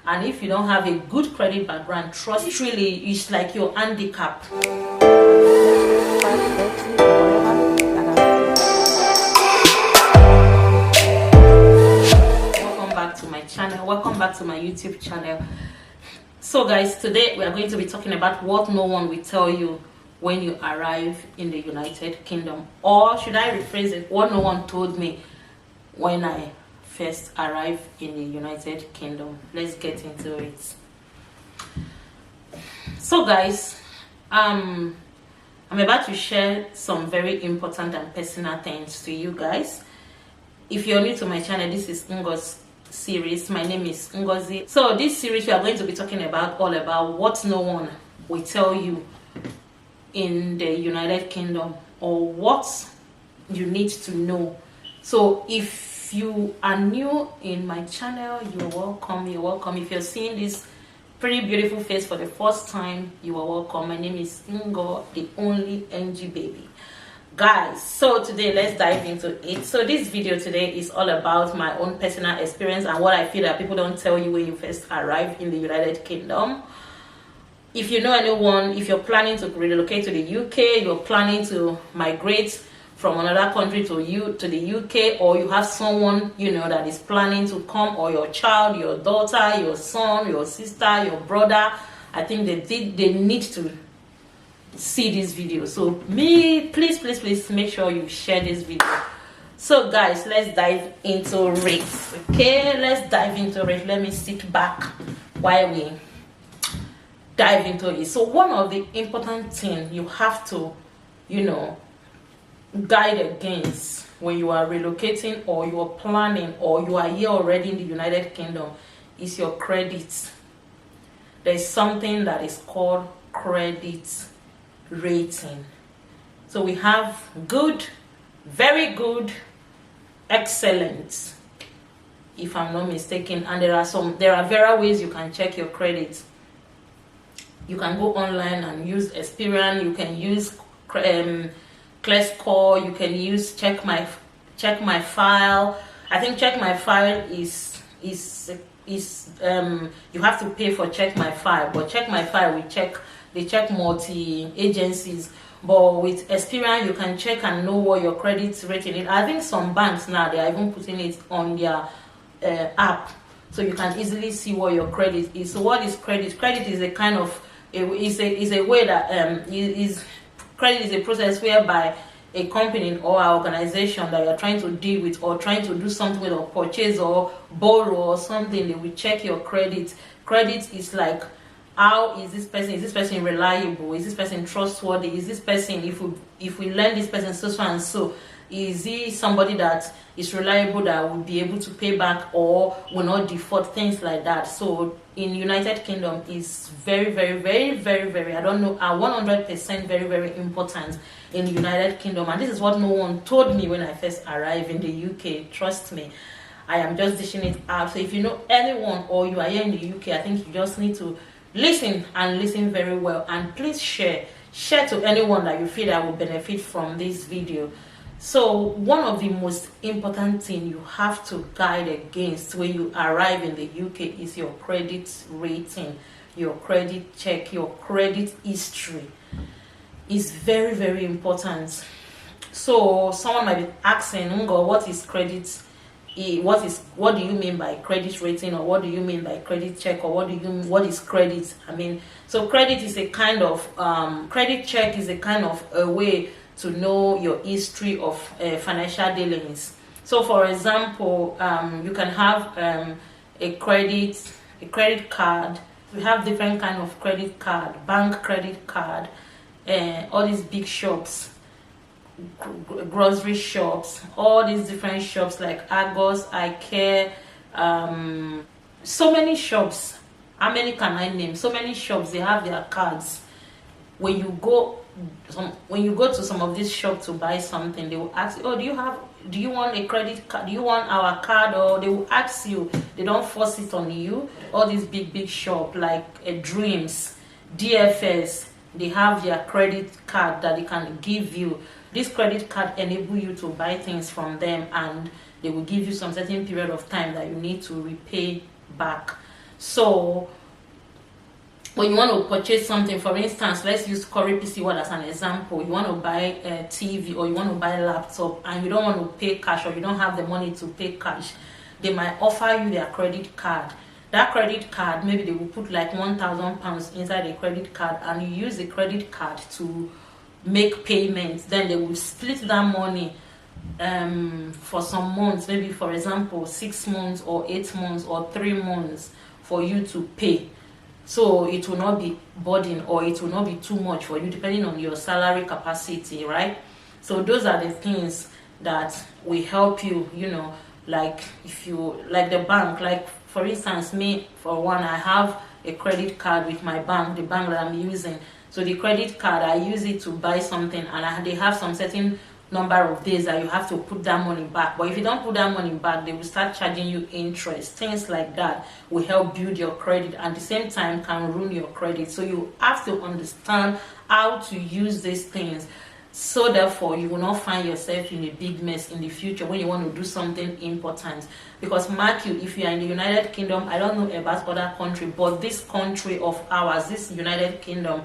And if you don't have a good credit background, trust me, really, it's like your handicap. Welcome back to my channel. Welcome back to my YouTube channel. So guys, today we are going to be talking about what no one will tell you when you arrive in the United Kingdom. Or should I rephrase it, what no one told me when I first arrived in the United Kingdom. Let's get into it. So guys, I'm about to share some very important and personal things to you guys. If you're new to my channel, this is Ngo's series. My name is Ngozi. So this series we are going to be talking about all about what no one will tell you in the United Kingdom, or what you need to know. So if you are new in my channel, you're welcome. If you're seeing this pretty beautiful face for the first time, you are welcome. My name is Ngo, the only NG baby. Guys, so today let's dive into it. So this video today is all about my own personal experience and what I feel that people don't tell you when you first arrive in the United Kingdom. If you know anyone, if you're planning to relocate to the UK, you're planning to migrate from another country to the UK, or you have someone you know that is planning to come, or your child, your daughter, your son, your sister, your brother, I think they need to see this video. So please make sure you share this video. So guys, let's dive into it. Okay, let's dive into it. Let me sit back while we dive into it. So one of the important things you have to guide against when you are relocating, or you are planning, or you are here already in the United Kingdom, is your credit. There's something that is called credit rating. So we have good, very good, excellent, if I'm not mistaken, and there are various ways you can check your credit. You can go online and use Experian, you can use ClearScore, you can use check my file. I think check my file is you have to pay for check my file, but check my file they check multi agencies. But with Experian, you can check and know what your credit rating is. I think some banks now, they are even putting it on their app, so you can easily see what your credit is. So what is credit? Credit is a kind of is a way that credit is a process whereby a company or an organization that you're trying to deal with, or trying to do something with, or purchase or borrow or something, they will check your credit. Credit is like, how is this person reliable, is this person trustworthy, is this person, if we lend this person so and so, is he somebody that is reliable, that will be able to pay back or will not default, things like that. So in United Kingdom is very, I don't know, 100% very important in the United Kingdom. And this is what no one told me when I first arrived in the UK. Trust me, I am just dishing it out. So if you know anyone, or you are here in the UK, I think you just need to listen, and listen very well, and please share to anyone that you feel that will benefit from this video. So one of the most important things you have to guide against when you arrive in the UK is your credit rating, your credit check, your credit history is very important. So someone might be asking, Ngo, what is credit? What do you mean by credit rating, or what do you mean by credit check, or what is credit? I mean, so credit is a kind of credit check is a kind of a way to know your history of financial dealings. So for example, you can have a credit card. We have different kind of credit card, bank credit card, all these big shops, grocery shops, all these different shops like Argos, IKEA, so many shops. How many can I name? So many shops, they have their cards. When you go to some of these shops to buy something, they will ask you, oh, do you want a credit card, do you want our card? Or they will ask you, they don't force it on you. All these big shop like Dreams, DFS, they have their credit card that they can give you. This credit card enable you to buy things from them, and they will give you some certain period of time that you need to repay back. So when you want to purchase something, for instance, let's use Corey PC World as an example. You want to buy a TV or you want to buy a laptop and you don't want to pay cash, or you don't have the money to pay cash, they might offer you their credit card. That credit card, maybe they will put like £1,000 inside the credit card, and you use the credit card to make payments. Then they will split that money for some months, maybe for example 6 months or 8 months or 3 months for you to pay. So it will not be burden, or it will not be too much for you depending on your salary capacity, right? So those are the things that will help you, you know, like if you like the bank, like for instance, me for one, I have a credit card with my bank, the bank that I'm using. So the credit card, I use it to buy something, and they have some certain number of days that you have to put that money back. But if you don't put that money back, they will start charging you interest. Things like that will help build your credit, and at the same time can ruin your credit. So you have to understand how to use these things, so therefore you will not find yourself in a big mess in the future when you want to do something important. Because mark you, if you are in the United Kingdom, I don't know about other country, but this country of ours, this United Kingdom,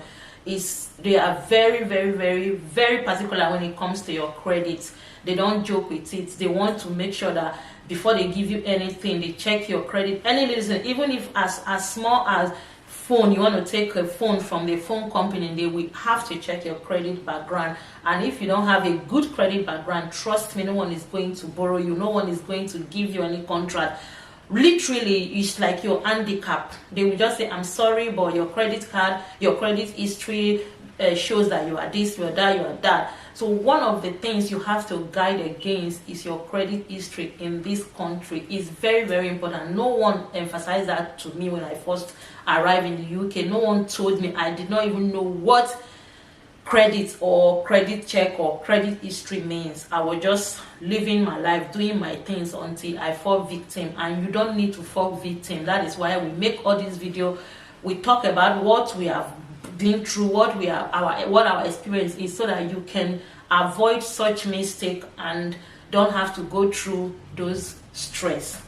they are very, very, very, very particular when it comes to your credit. They don't joke with it. They want to make sure that before they give you anything, they check your credit. Any reason, even if as small as phone, you want to take a phone from the phone company, they will have to check your credit background. And if you don't have a good credit background, trust me, no one is going to borrow you, no one is going to give you any contract. Literally, it's like your handicap. They will just say, I'm sorry, but your credit card, your credit history shows that you are this, you are that, you are that. So one of the things you have to guide against is your credit history in this country. It's very, very important. No one emphasized that to me when I first arrived in the UK. No one told me. I did not even know what credit or credit check or credit history means. I was just living my life, doing my things until I fall victim. And you don't need to fall victim. That is why we make all these videos. We talk about what we have been through, what our experience is, so that you can avoid such mistake and don't have to go through those stress.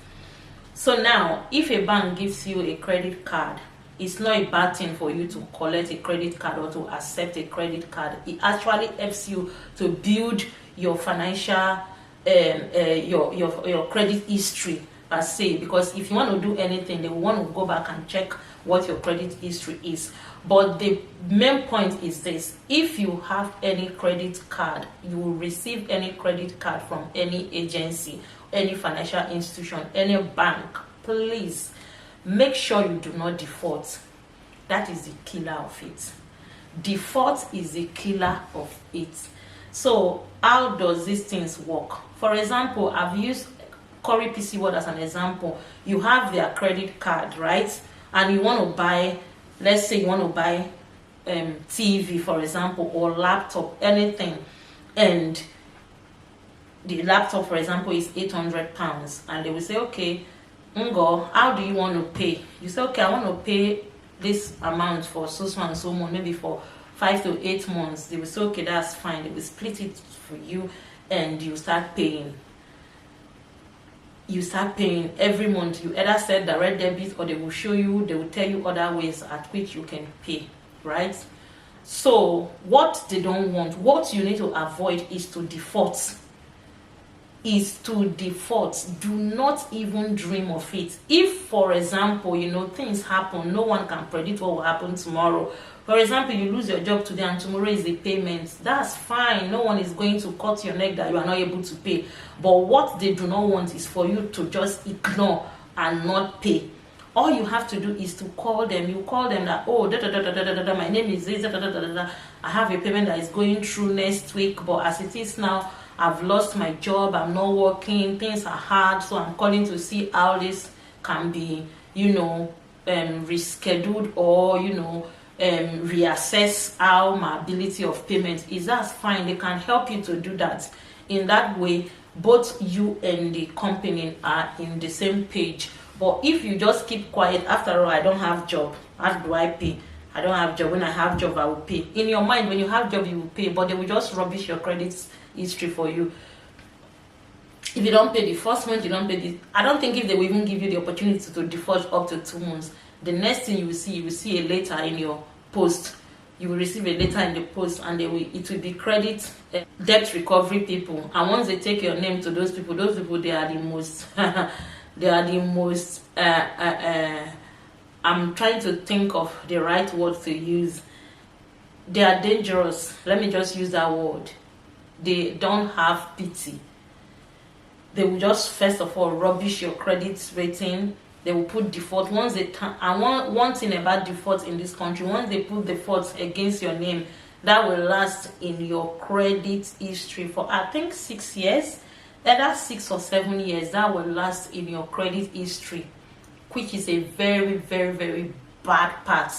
So now, if a bank gives you a credit card, it's not a bad thing for you to collect a credit card or to accept a credit card. It actually helps you to build your financial your credit history per se, because if you want to do anything, they will want to go back and check what your credit history is. But the main point is this: if you have any credit card, you will receive any credit card from any agency, any financial institution, any bank, please make sure you do not default. That is the killer of it. Default is the killer of it. So how does these things work? For example, I've used Corey PC World as an example. You have their credit card, right? And you want to buy, let's say you want to buy TV, for example, or laptop, anything, and the laptop, for example, is £800, and they will say, okay, Ngo, how do you want to pay? You say, okay, I want to pay this amount for so and so month, maybe for 5 to 8 months. They will say, okay, that's fine. They will split it for you, and you start paying. You start paying every month. You either set direct debit, or they will show you, they will tell you other ways at which you can pay, right? So what they don't want, what you need to avoid is to default. Do not even dream of it. If, for example, things happen, no one can predict what will happen tomorrow. For example, you lose your job today and tomorrow is the payment. That's fine. No one is going to cut your neck that you are not able to pay. But what they do not want is for you to just ignore and not pay. All you have to do is to call them. You call them that, oh, my name is this, I have a payment that is going through next week, but as it is now, I've lost my job, I'm not working, things are hard, so I'm calling to see how this can be, rescheduled, or, reassess how my ability of payment is. That's fine. They can help you to do that. In that way, both you and the company are in the same page. But if you just keep quiet, after all, I don't have job, how do I pay? I don't have job. When I have job, I will pay. In your mind, when you have job, you will pay, but they will just rubbish your credit history for you. If you don't pay the first month, you don't pay the, I don't think if they will even give you the opportunity to default up to 2 months, the next thing you will see a letter in your post. You will receive a letter in the post, and it will be credit debt recovery people. And once they take your name to those people, they are the most they are the most I'm trying to think of the right word to use. They are dangerous. Let me just use that word. They don't have pity. They will just first of all rubbish your credit rating. They will put default. Once they and one thing about default in this country, once they put default against your name, that will last in your credit history for I think 6 years. Either 6 or 7 years, that will last in your credit history, which is a very, very, very bad part,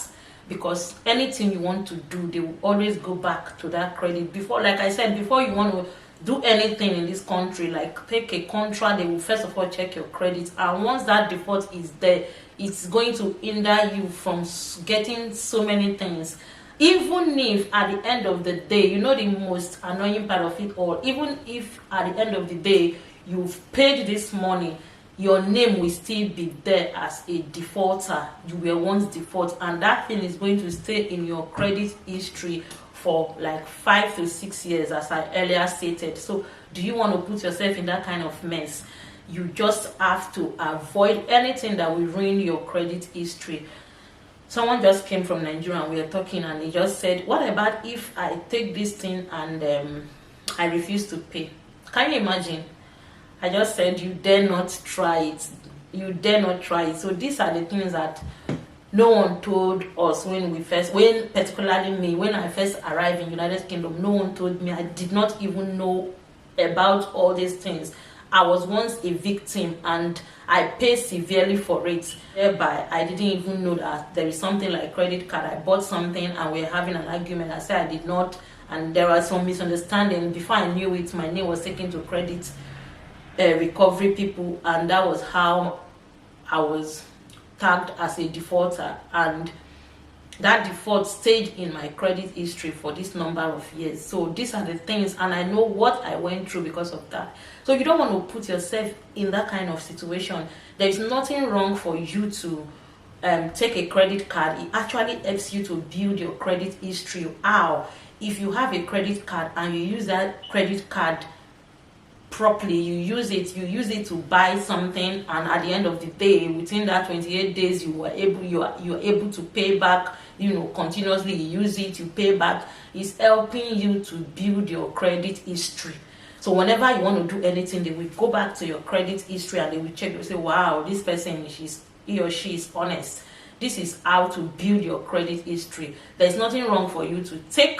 because anything you want to do, they will always go back to that credit. Before, like I said, before you want to do anything in this country, like take a contract, they will first of all check your credit, and once that default is there, it's going to hinder you from getting so many things. Even if at the end of the day, you know the most annoying part of it all, even if at the end of the day you've paid this money, your name will still be there as a defaulter. You were once default, and that thing is going to stay in your credit history for like 5 to 6 years, as I earlier stated. So do you want to put yourself in that kind of mess? You just have to avoid anything that will ruin your credit history. Someone just came from Nigeria and we were talking, and he just said, what about if I take this thing and I refuse to pay? Can you imagine? I just said, you dare not try it. You dare not try it. So these are the things that no one told us particularly me, when I first arrived in United Kingdom. No one told me. I did not even know about all these things. I was once a victim and I paid severely for it. Thereby, I didn't even know that there is something like credit card. I bought something and we were having an argument. I said I did not, and there was some misunderstanding. Before I knew it, my name was taken to credit recovery people, and that was how I was tagged as a defaulter, and that default stayed in my credit history for this number of years. So these are the things, and I know what I went through because of that. So you don't want to put yourself in that kind of situation. There is nothing wrong for you to take a credit card. It actually helps you to build your credit history. How? If you have a credit card and you use that credit card properly, you use it to buy something, and at the end of the day, within that 28 days, you're able to pay back, continuously. You use it, you pay back. It's helping you to build your credit history. So whenever you want to do anything, they will go back to your credit history and they will check. They say, wow, this person, he or she is honest. This is how to build your credit history. There's nothing wrong for you to take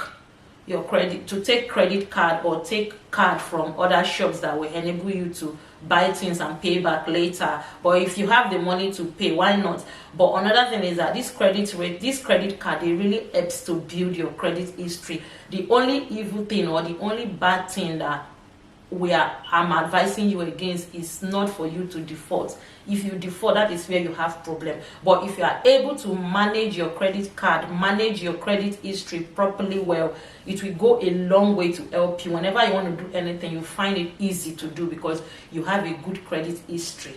credit card or take card from other shops that will enable you to buy things and pay back later. But if you have the money to pay, why not? But another thing is that this credit card, it really helps to build your credit history. The only evil thing or the only bad thing that I'm advising you against is not for you to default. If you default, that is where you have problem. But if you are able to manage your credit card, manage your credit history properly well, it will go a long way to help you. Whenever you want to do anything, you find it easy to do because you have a good credit history.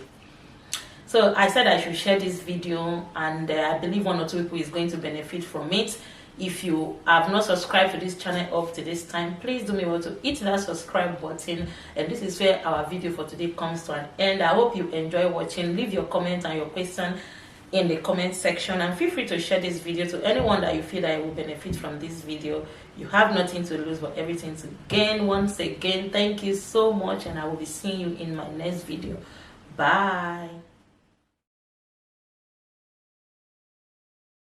So I said I should share this video, and I believe 1 or 2 people is going to benefit from it. If you have not subscribed to this channel up to this time, please do me well to hit that subscribe button. And this is where our video for today comes to an end. I hope you enjoy watching. Leave your comment and your question in the comment section, and feel free to share this video to anyone that you feel that will benefit from this video. You have nothing to lose but everything to gain. Once again, thank you so much, and I will be seeing you in my next video. Bye.